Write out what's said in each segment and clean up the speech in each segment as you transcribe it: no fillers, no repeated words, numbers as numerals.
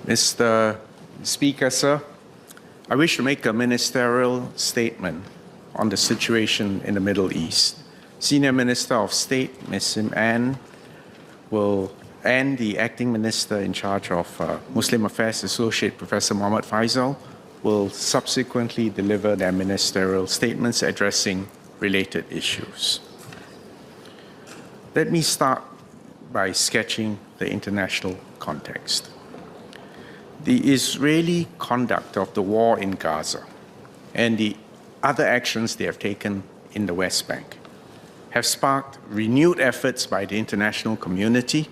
Mr. Speaker, sir, I wish to make a ministerial statement on the situation in the Middle East. Senior Minister of State, Ms. Sim Ann, and the Acting Minister in charge of Muslim Affairs, Associate Professor Muhammad Faisal, will subsequently deliver their ministerial statements addressing related issues. Let me start by sketching the international context. The Israeli conduct of the war in Gaza and the other actions they have taken in the West Bank have sparked renewed efforts by the international community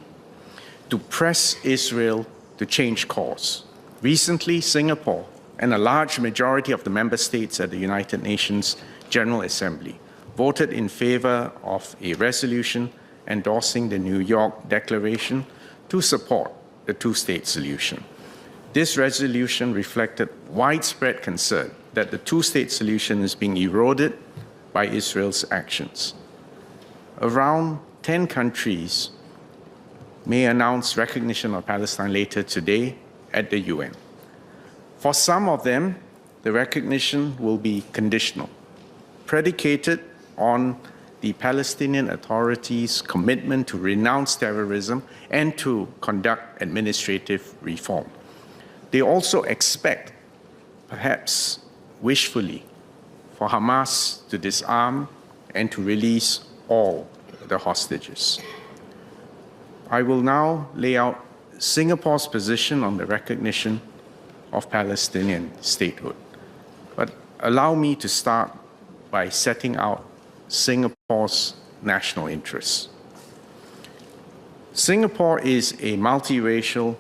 to press Israel to change course. Recently, Singapore and a large majority of the member states at the United Nations General Assembly voted in favor of a resolution endorsing the New York Declaration to support the two-state solution. This resolution reflected widespread concern that the two-state solution is being eroded by Israel's actions. Around 10 countries may announce recognition of Palestine later today at the UN. For some of them, the recognition will be conditional, predicated on the Palestinian Authority's commitment to renounce terrorism and to conduct administrative reform. They also expect, perhaps wishfully, for Hamas to disarm and to release all the hostages. I will now lay out Singapore's position on the recognition of Palestinian statehood. But allow me to start by setting out Singapore's national interests. Singapore is a multiracial,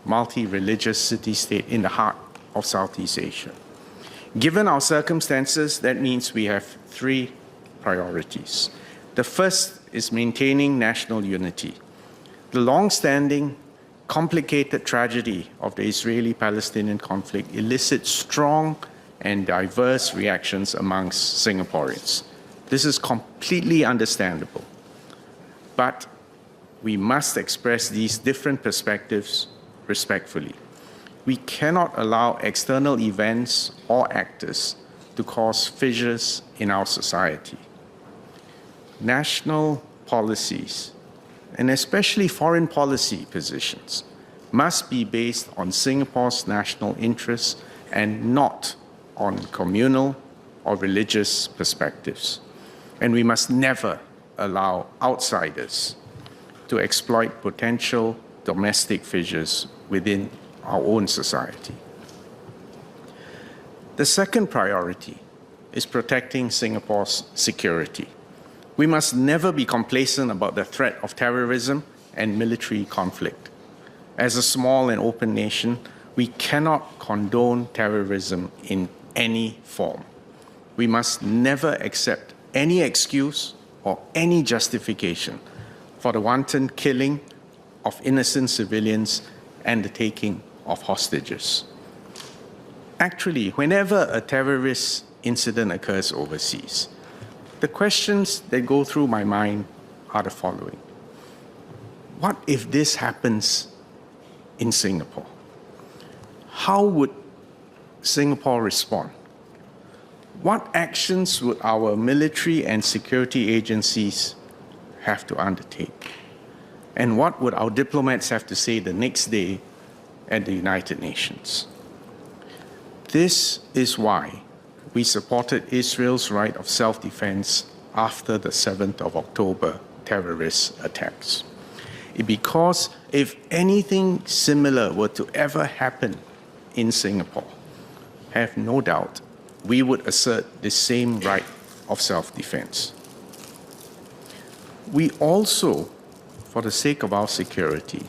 multi-religious city-state in the heart of Southeast Asia. Given our circumstances, that means we have three priorities. The first is maintaining national unity. The long-standing, complicated tragedy of the Israeli-Palestinian conflict elicits strong and diverse reactions amongst Singaporeans. This is completely understandable, but we must express these different perspectives respectfully. We cannot allow external events or actors to cause fissures in our society. National policies, and especially foreign policy positions, must be based on Singapore's national interests and not on communal or religious perspectives. And we must never allow outsiders to exploit potential domestic fissures within our own society. The second priority is protecting Singapore's security. We must never be complacent about the threat of terrorism and military conflict. As a small and open nation, we cannot condone terrorism in any form. We must never accept any excuse or any justification for the wanton killing of innocent civilians and the taking of hostages. Actually, whenever a terrorist incident occurs overseas, the questions that go through my mind are the following. What if this happens in Singapore? How would Singapore respond? What actions would our military and security agencies have to undertake? And what would our diplomats have to say the next day at the United Nations? This is why we supported Israel's right of self-defense after the 7th of October terrorist attacks. Because if anything similar were to ever happen in Singapore, have no doubt we would assert the same right of self-defense. We also, for the sake of our security,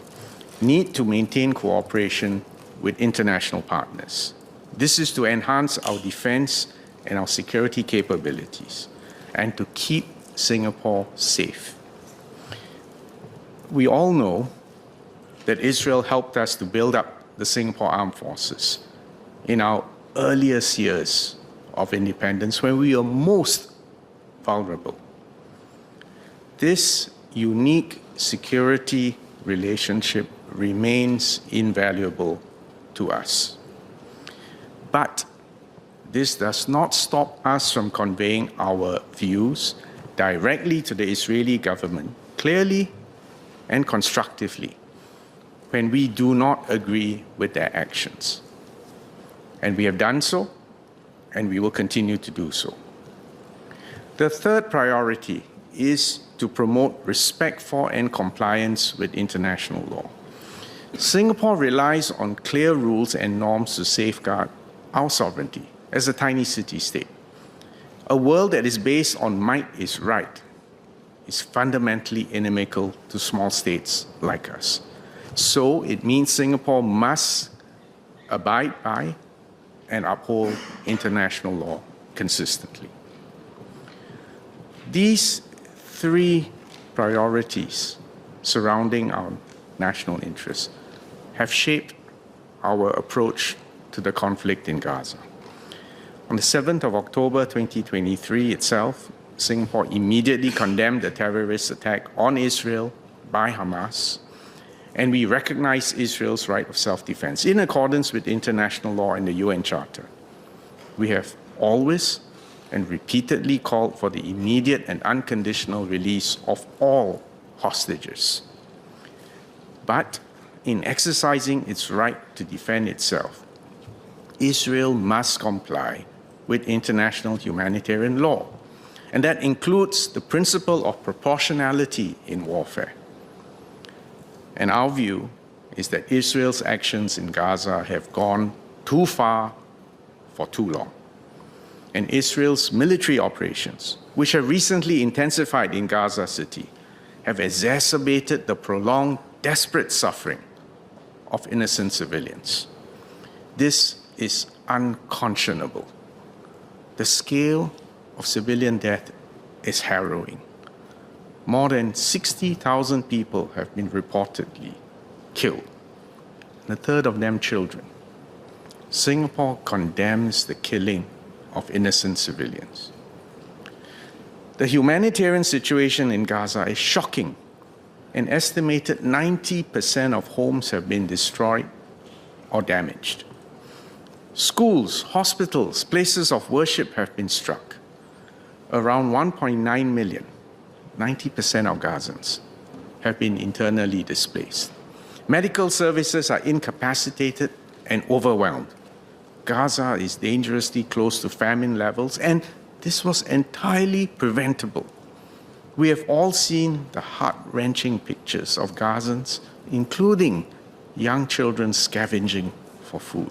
need to maintain cooperation with international partners. This is to enhance our defense and our security capabilities and to keep Singapore safe. We all know that Israel helped us to build up the Singapore Armed Forces in our earliest years of independence when we were most vulnerable. This unique security relationship remains invaluable to us. But this does not stop us from conveying our views directly to the Israeli government, clearly and constructively, when we do not agree with their actions. And we have done so, and we will continue to do so. The third priority is to promote respect for and compliance with international law. Singapore relies on clear rules and norms to safeguard our sovereignty as a tiny city-state. A world that is based on might is right is fundamentally inimical to small states like us. So it means Singapore must abide by and uphold international law consistently. These three priorities surrounding our national interests have shaped our approach to the conflict in Gaza. On the 7th of October 2023 itself, Singapore immediately condemned the terrorist attack on Israel by Hamas, and we recognize Israel's right of self-defense in accordance with international law and the UN Charter. We have always and repeatedly called for the immediate and unconditional release of all hostages. But in exercising its right to defend itself, Israel must comply with international humanitarian law, and that includes the principle of proportionality in warfare. And our view is that Israel's actions in Gaza have gone too far for too long. And Israel's military operations, which have recently intensified in Gaza City, have exacerbated the prolonged, desperate suffering of innocent civilians. This is unconscionable. The scale of civilian death is harrowing. More than 60,000 people have been reportedly killed, and a third of them children. Singapore condemns the killing of innocent civilians. The humanitarian situation in Gaza is shocking. An estimated 90% of homes have been destroyed or damaged. Schools, hospitals, places of worship have been struck. Around 1.9 million, 90% of Gazans, have been internally displaced. Medical services are incapacitated and overwhelmed. Gaza is dangerously close to famine levels, and this was entirely preventable. We have all seen the heart-wrenching pictures of Gazans, including young children scavenging for food.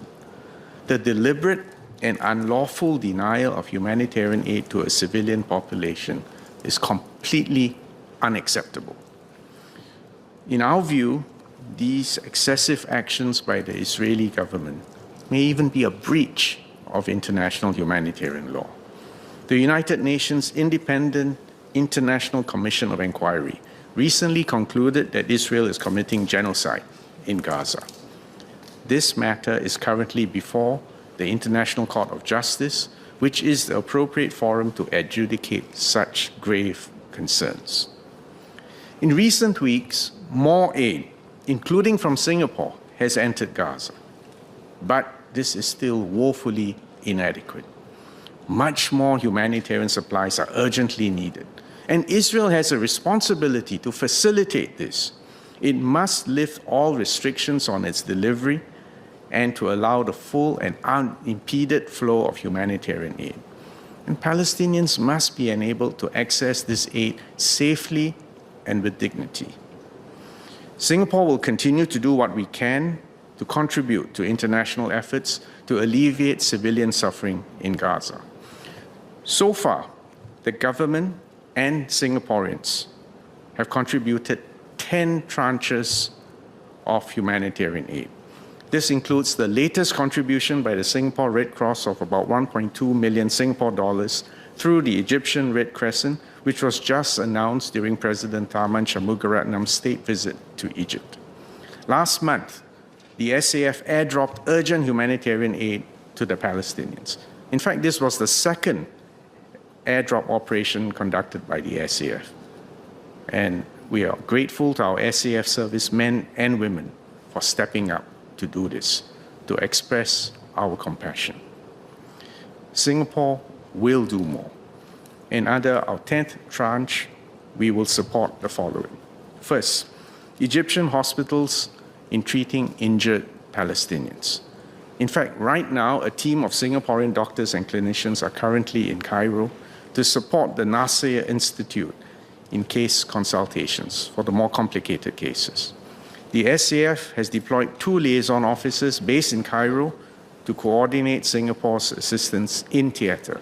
The deliberate and unlawful denial of humanitarian aid to a civilian population is completely unacceptable. In our view, these excessive actions by the Israeli government may even be a breach of international humanitarian law. The United Nations Independent International Commission of Inquiry recently concluded that Israel is committing genocide in Gaza. This matter is currently before the International Court of Justice, which is the appropriate forum to adjudicate such grave concerns. In recent weeks, more aid, including from Singapore, has entered Gaza. But this is still woefully inadequate. Much more humanitarian supplies are urgently needed. And Israel has a responsibility to facilitate this. It must lift all restrictions on its delivery and to allow the full and unimpeded flow of humanitarian aid. And Palestinians must be enabled to access this aid safely and with dignity. Singapore will continue to do what we can to contribute to international efforts to alleviate civilian suffering in Gaza. So far, the government and Singaporeans have contributed 10 tranches of humanitarian aid. This includes the latest contribution by the Singapore Red Cross of about 1.2 million Singapore dollars through the Egyptian Red Crescent, which was just announced during President Tharman Shanmugaratnam's state visit to Egypt. Last month, the SAF airdropped urgent humanitarian aid to the Palestinians. In fact, this was the second airdrop operation conducted by the SAF. And we are grateful to our SAF servicemen and women for stepping up to do this. to express our compassion. Singapore will do more. And under our 10th tranche, we will support the following. First, Egyptian hospitals in treating injured Palestinians. In fact, right now, a team of Singaporean doctors and clinicians are currently in Cairo to support the Nasser Institute in case consultations for the more complicated cases. The SAF has deployed 2 liaison officers based in Cairo to coordinate Singapore's assistance in theatre.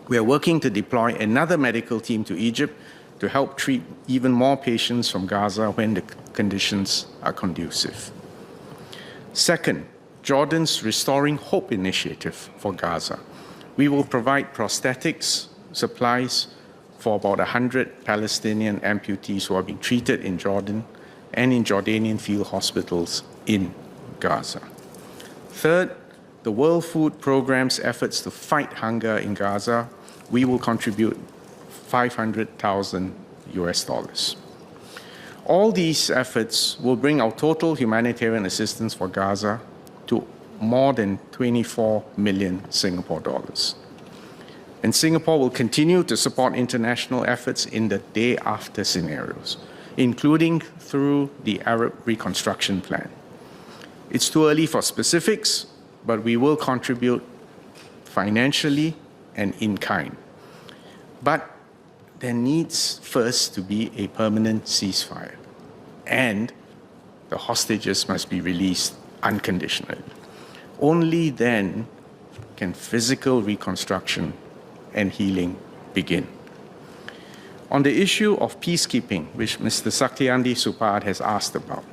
We are working to deploy another medical team to Egypt to help treat even more patients from Gaza when the conditions are conducive. Second, Jordan's Restoring Hope initiative for Gaza. We will provide prosthetics, supplies for about 100 Palestinian amputees who are being treated in Jordan and in Jordanian field hospitals in Gaza. Third, the World Food Programme's efforts to fight hunger in Gaza, we will contribute $500,000. All these efforts will bring our total humanitarian assistance for Gaza to more than 24 million Singapore dollars. And Singapore will continue to support international efforts in the day after scenarios, including through the Arab Reconstruction Plan. It's too early for specifics, but we will contribute financially and in kind. But there needs first to be a permanent ceasefire, and the hostages must be released unconditionally. Only then can physical reconstruction and healing begin. On the issue of peacekeeping, which Mr. Saktiandi Supaat has asked about,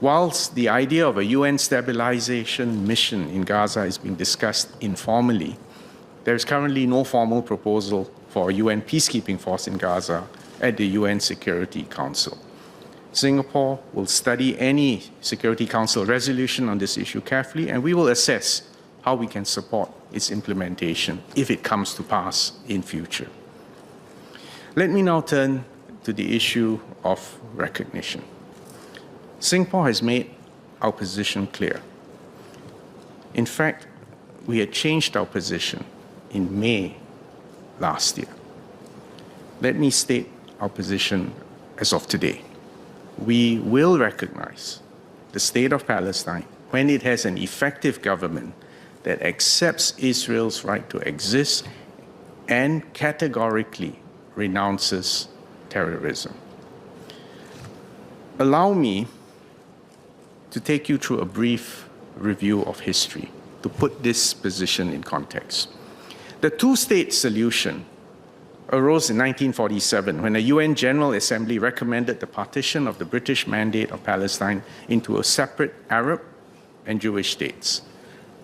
whilst the idea of a UN stabilization mission in Gaza is being discussed informally, there is currently no formal proposal for a UN peacekeeping force in Gaza at the UN Security Council. Singapore will study any Security Council resolution on this issue carefully, and we will assess how we can support its implementation if it comes to pass in future. Let me now turn to the issue of recognition. Singapore has made our position clear. In fact, we had changed our position in May last year. Let me state our position as of today. We will recognize the state of Palestine when it has an effective government that accepts Israel's right to exist and categorically renounces terrorism. Allow me to take you through a brief review of history to put this position in context. The two-state solution arose in 1947 when the UN General Assembly recommended the partition of the British Mandate of Palestine into a separate Arab and Jewish states.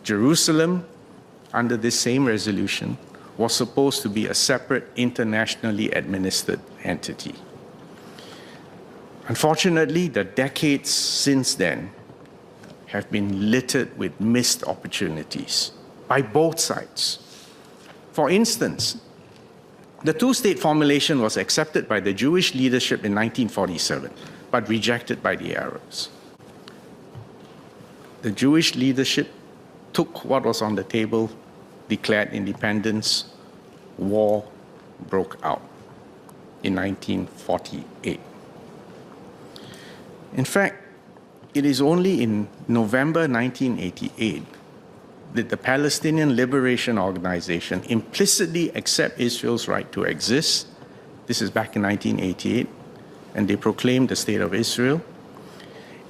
Jerusalem, under this same resolution, was supposed to be a separate internationally administered entity. Unfortunately, the decades since then have been littered with missed opportunities by both sides. For instance, the two-state formulation was accepted by the Jewish leadership in 1947, but rejected by the Arabs. The Jewish leadership took what was on the table, declared independence, war broke out in 1948. In fact, it is only in November 1988 that the Palestinian Liberation Organization implicitly accept Israel's right to exist. This is back in 1988, and they proclaimed the State of Israel.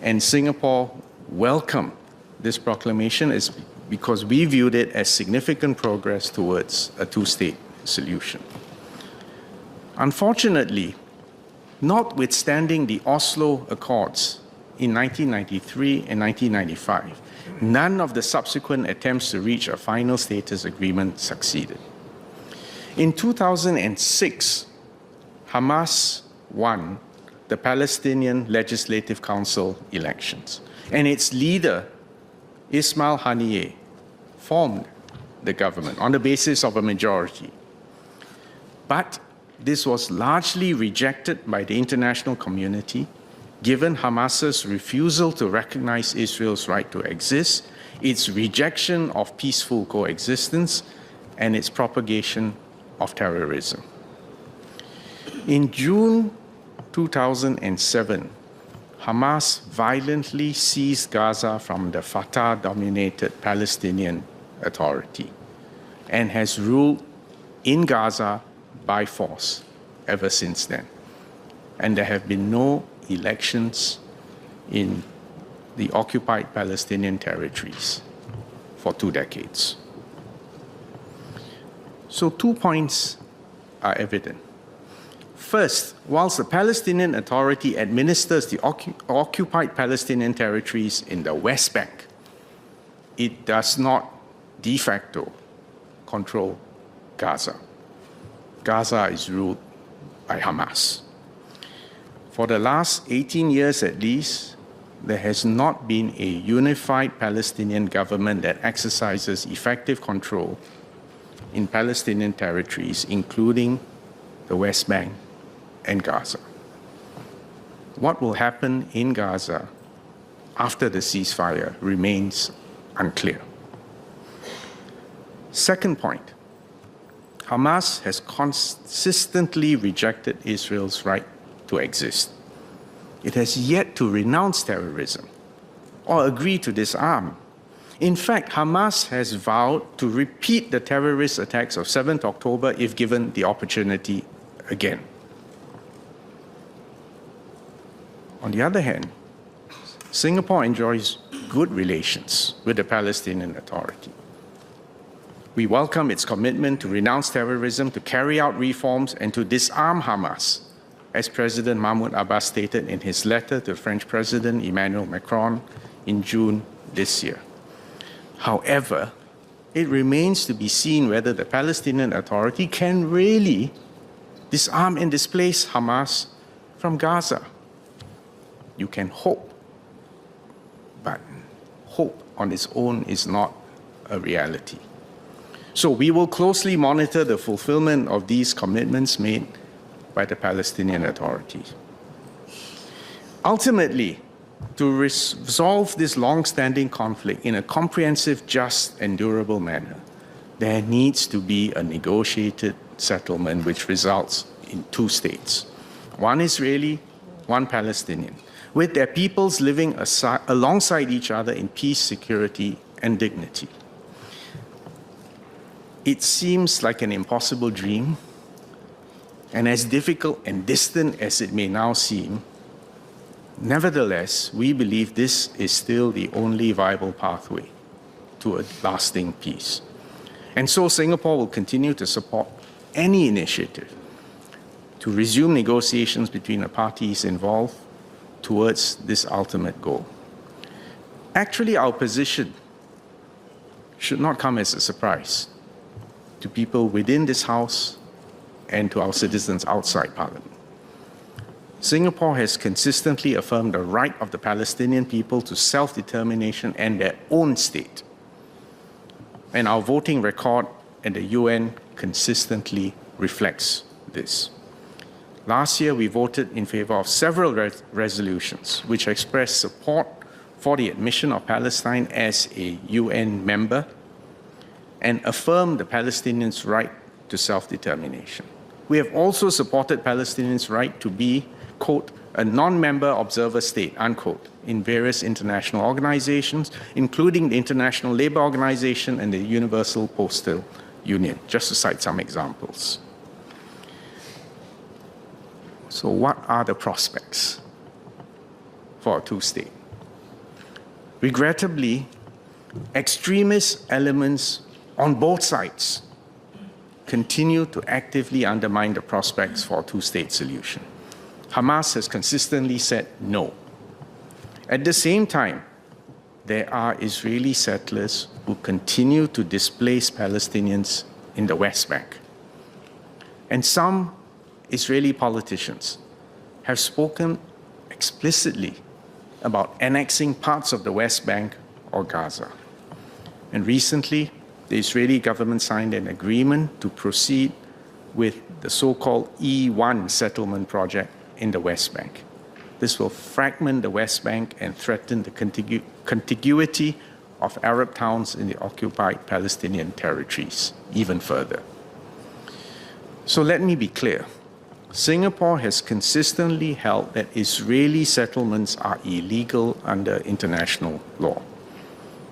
And Singapore welcomed this proclamation because we viewed it as significant progress towards a two-state solution. Unfortunately, notwithstanding the Oslo Accords in 1993 and 1995, none of the subsequent attempts to reach a final status agreement succeeded. In 2006, Hamas won the Palestinian Legislative Council elections, and its leader, Ismail Haniyeh, formed the government on the basis of a majority. But this was largely rejected by the international community given Hamas's refusal to recognize Israel's right to exist, its rejection of peaceful coexistence, and its propagation of terrorism. In June 2007, Hamas violently seized Gaza from the Fatah-dominated Palestinian Authority and has ruled in Gaza by force ever since then. And there have been no elections in the occupied Palestinian territories for 2 decades. So 2 points are evident. First, whilst the Palestinian Authority administers the occupied Palestinian territories in the West Bank, it does not de facto control Gaza. Gaza is ruled by Hamas. For the last 18 years at least, there has not been a unified Palestinian government that exercises effective control in Palestinian territories, including the West Bank and Gaza. What will happen in Gaza after the ceasefire remains unclear. Second point, Hamas has consistently rejected Israel's right to exist. It has yet to renounce terrorism or agree to disarm. In fact, Hamas has vowed to repeat the terrorist attacks of 7th October if given the opportunity again. On the other hand, Singapore enjoys good relations with the Palestinian Authority. We welcome its commitment to renounce terrorism, to carry out reforms, and to disarm Hamas, as President Mahmoud Abbas stated in his letter to French President Emmanuel Macron in June this year. However, it remains to be seen whether the Palestinian Authority can really disarm and displace Hamas from Gaza. You can hope, but hope on its own is not a reality. So we will closely monitor the fulfillment of these commitments made by the Palestinian Authority. Ultimately, to resolve this long-standing conflict in a comprehensive, just, and durable manner, there needs to be a negotiated settlement which results in 2 states, one Israeli, one Palestinian, with their peoples living alongside each other in peace, security, and dignity. It seems like an impossible dream, and as difficult and distant as it may now seem, nevertheless, we believe this is still the only viable pathway to a lasting peace. And so Singapore will continue to support any initiative to resume negotiations between the parties involved towards this ultimate goal. Actually, our position should not come as a surprise to people within this House and to our citizens outside Parliament. Singapore has consistently affirmed the right of the Palestinian people to self-determination and their own state. And our voting record at the UN consistently reflects this. Last year, we voted in favor of several resolutions which expressed support for the admission of Palestine as a UN member and affirmed the Palestinians' right to self-determination. We have also supported Palestinians' right to be, quote, a non-member observer state, unquote, in various international organizations, including the International Labour Organization and the Universal Postal Union, just to cite some examples. So what are the prospects for a 2-state? Regrettably, extremist elements on both sides continue to actively undermine the prospects for a 2-state solution. Hamas has consistently said no. At the same time, there are Israeli settlers who continue to displace Palestinians in the West Bank. And some Israeli politicians have spoken explicitly about annexing parts of the West Bank or Gaza. And recently, the Israeli government signed an agreement to proceed with the so-called E1 settlement project in the West Bank. This will fragment the West Bank and threaten the contiguity of Arab towns in the occupied Palestinian territories even further. So let me be clear. Singapore has consistently held that Israeli settlements are illegal under international law.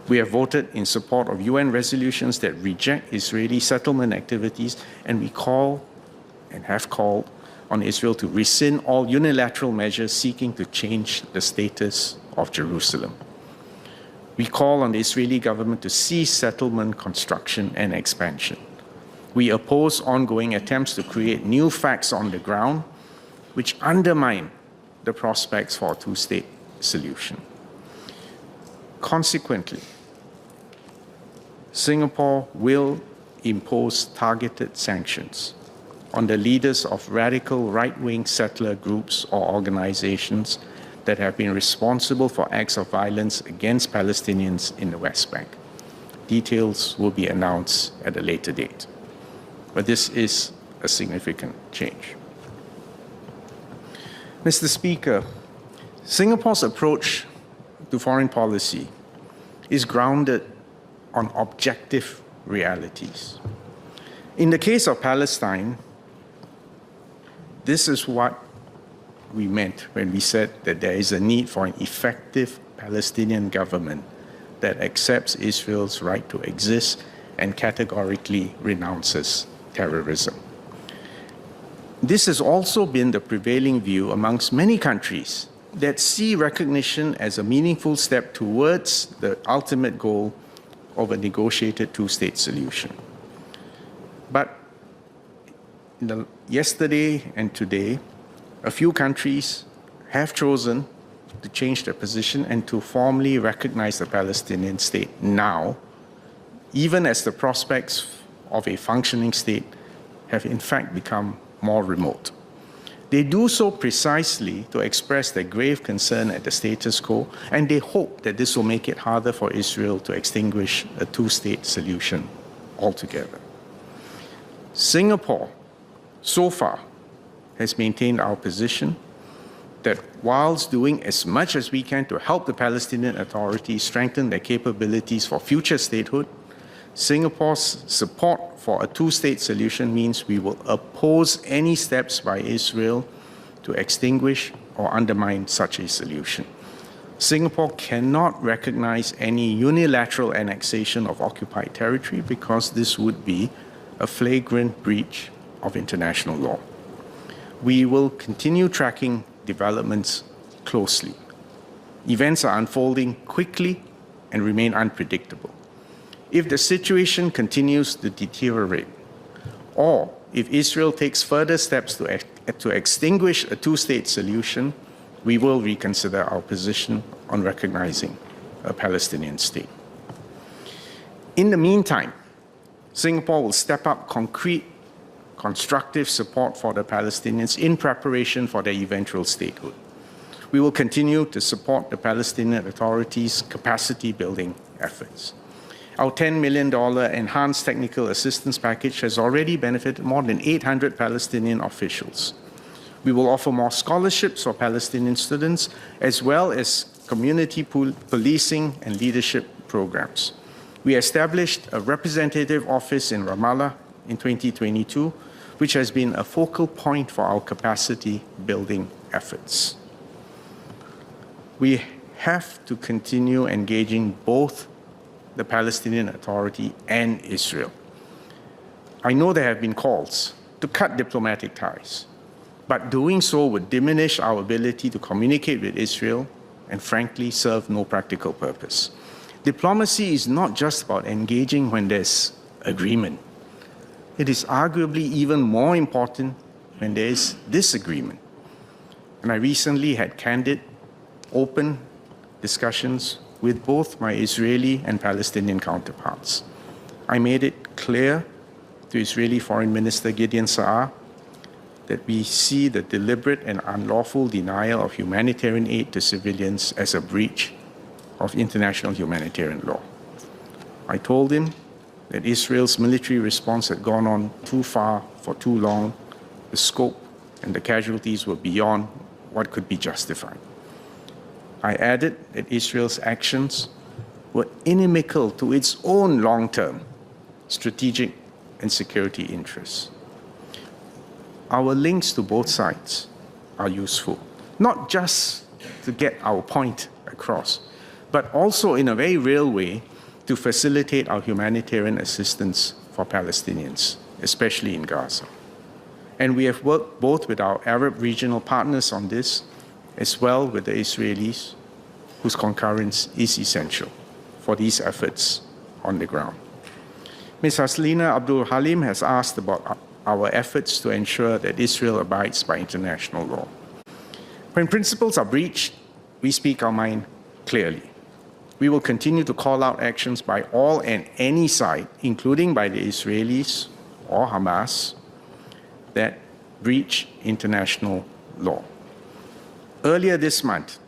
We have voted in support of UN resolutions that reject Israeli settlement activities, and we call and have called on Israel to rescind all unilateral measures seeking to change the status of Jerusalem. We call on the Israeli government to cease settlement construction and expansion. We oppose ongoing attempts to create new facts on the ground which undermine the prospects for a two-state solution. Consequently, Singapore will impose targeted sanctions on the leaders of radical right-wing settler groups or organizations that have been responsible for acts of violence against Palestinians in the West Bank. Details will be announced at a later date. But this is a significant change. Mr. Speaker, Singapore's approach to foreign policy is grounded on objective realities. In the case of Palestine, this is what we meant when we said that there is a need for an effective Palestinian government that accepts Israel's right to exist and categorically renounces terrorism. This has also been the prevailing view amongst many countries that see recognition as a meaningful step towards the ultimate goal of a negotiated two-state solution. But yesterday and today, a few countries have chosen to change their position and to formally recognize the Palestinian state now, even as the prospects of a functioning state have in fact become more remote. They do so precisely to express their grave concern at the status quo, and they hope that this will make it harder for Israel to extinguish a two-state solution altogether. Singapore, so far, has maintained our position that whilst doing as much as we can to help the Palestinian Authority strengthen their capabilities for future statehood, Singapore's support for a two-state solution means we will oppose any steps by Israel to extinguish or undermine such a solution. Singapore cannot recognize any unilateral annexation of occupied territory because this would be a flagrant breach of international law. We will continue tracking developments closely. Events are unfolding quickly and remain unpredictable. If the situation continues to deteriorate, or if Israel takes further steps to extinguish a two-state solution, we will reconsider our position on recognizing a Palestinian state. In the meantime, Singapore will step up concrete, constructive support for the Palestinians in preparation for their eventual statehood. We will continue to support the Palestinian Authority's capacity-building efforts. Our $10 million enhanced technical assistance package has already benefited more than 800 Palestinian officials. We will offer more scholarships for Palestinian students, as well as community policing and leadership programs. We established a representative office in Ramallah in 2022, which has been a focal point for our capacity-building efforts. We have to continue engaging both the Palestinian Authority and Israel. I know there have been calls to cut diplomatic ties, but doing so would diminish our ability to communicate with Israel and frankly serve no practical purpose. Diplomacy is not just about engaging when there's agreement. It is arguably even more important when there is disagreement. And I recently had candid, open discussions with both my Israeli and Palestinian counterparts. I made it clear to Israeli Foreign Minister Gideon Sa'ar that we see the deliberate and unlawful denial of humanitarian aid to civilians as a breach of international humanitarian law. I told him that Israel's military response had gone on too far for too long. The scope and the casualties were beyond what could be justified. I added that Israel's actions were inimical to its own long-term strategic and security interests. Our links to both sides are useful, not just to get our point across, but also in a very real way to facilitate our humanitarian assistance for Palestinians, especially in Gaza. And we have worked both with our Arab regional partners on this, as well with the Israelis, whose concurrence is essential for these efforts on the ground. Ms. Haslina Abdul Halim has asked about our efforts to ensure that Israel abides by international law. When principles are breached, we speak our mind clearly. We will continue to call out actions by all and any side, including by the Israelis or Hamas, that breach international law. Earlier this month,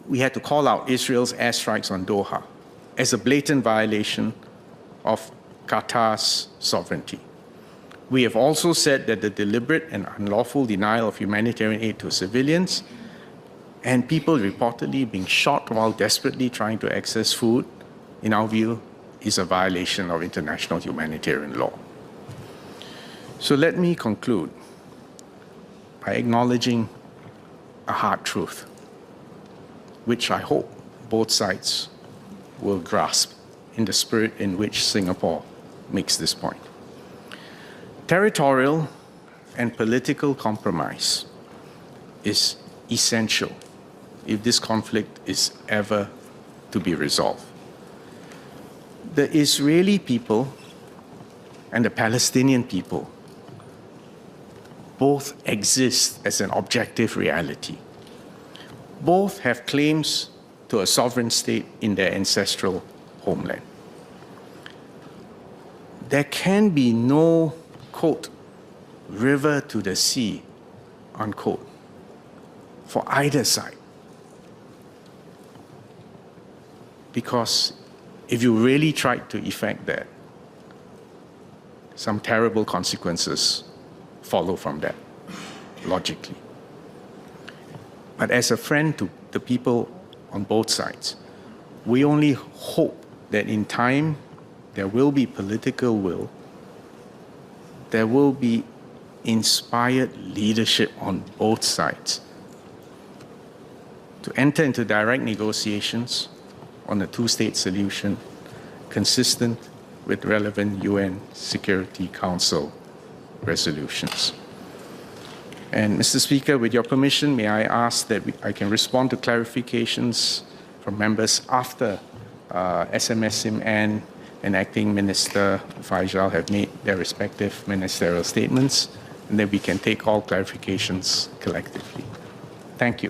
we had to call out Israel's airstrikes on Doha as a blatant violation of Qatar's sovereignty. We have also said that the deliberate and unlawful denial of humanitarian aid to civilians and people reportedly being shot while desperately trying to access food, in our view, is a violation of international humanitarian law. So let me conclude by acknowledging a hard truth, which I hope both sides will grasp in the spirit in which Singapore makes this point. Territorial and political compromise is essential if this conflict is ever to be resolved. The Israeli people and the Palestinian people both exist as an objective reality. Both have claims to a sovereign state in their ancestral homeland. There can be no, quote, river to the sea, unquote, for either side. Because if you really tried to effect that, some terrible consequences follow from that, logically. But as a friend to the people on both sides, we only hope that in time there will be political will, there will be inspired leadership on both sides to enter into direct negotiations on a two-state solution consistent with relevant UN Security Council resolutions. And Mr. Speaker, with your permission, may I ask that I can respond to clarifications from members after SMSIM and Acting Minister Faisal have made their respective ministerial statements, and then we can take all clarifications collectively. Thank you.